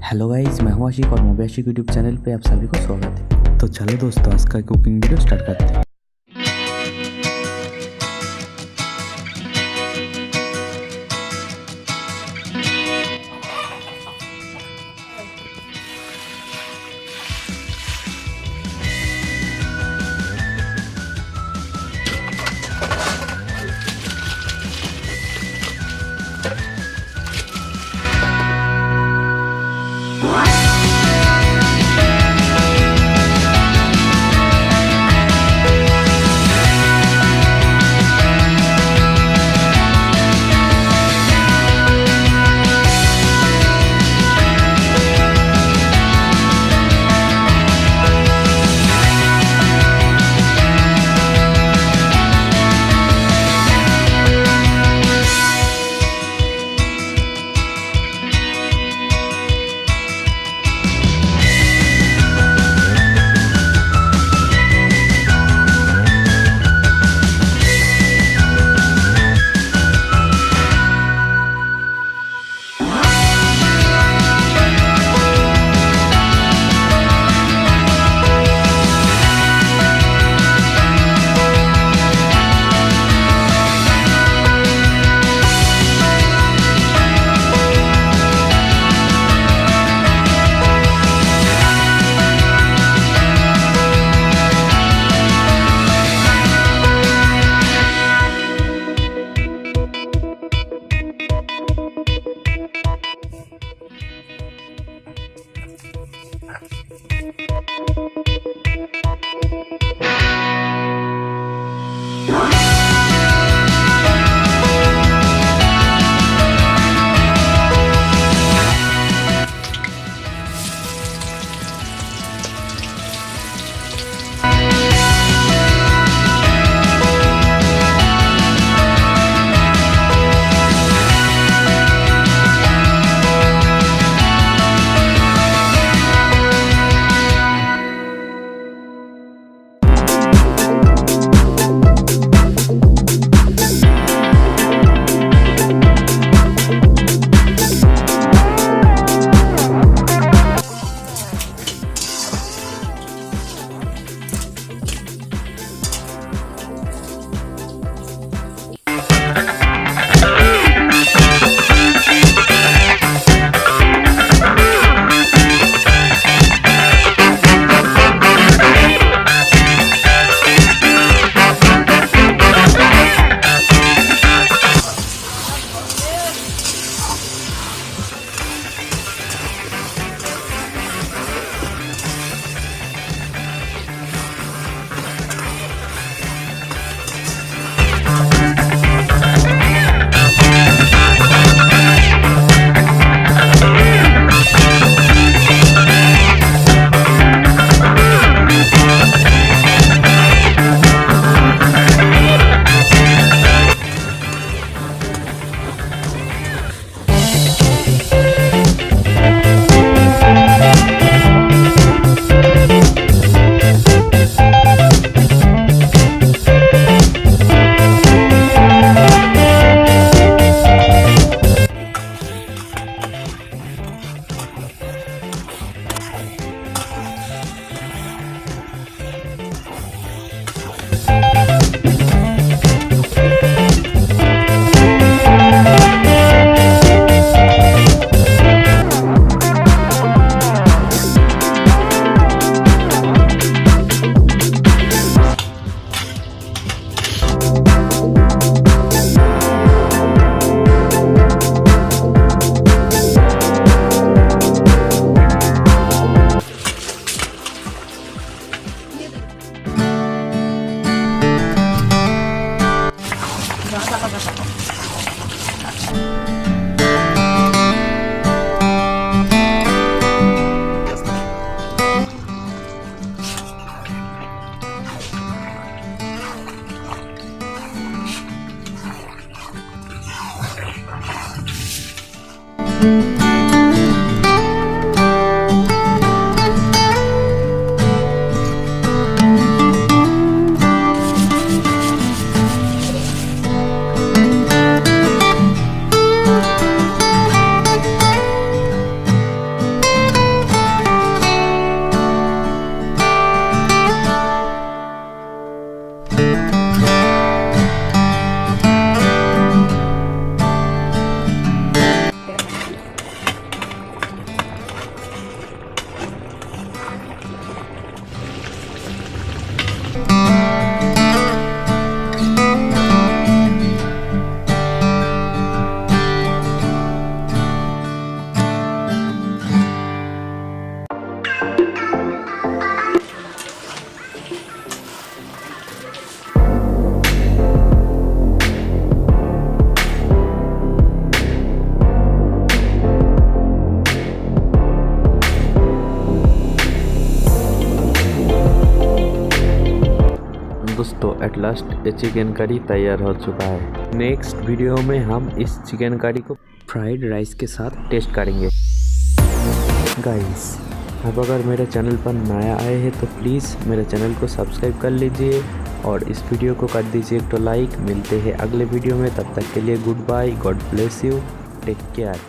Hello guys, मैं हूं आशिक और मोबी आशिक यूट्यूब चैनल पे आप सभी को स्वागत है। तो चलो दोस्तों, आज का कुकिंग वीडियो स्टार्ट करते हैं। दोस्तों एट लास्ट ये चिकन करी तैयार हो चुका है। नेक्स्ट वीडियो में हम इस चिकन करी को फ्राइड राइस के साथ टेस्ट करेंगे। गाइस अब अगर मेरे चैनल पर नया आए हैं तो प्लीज़ मेरे चैनल को सब्सक्राइब कर लीजिए और इस वीडियो को कर दीजिए तो लाइक। मिलते हैं अगले वीडियो में, तब तक के लिए goodbye, God bless you, take care.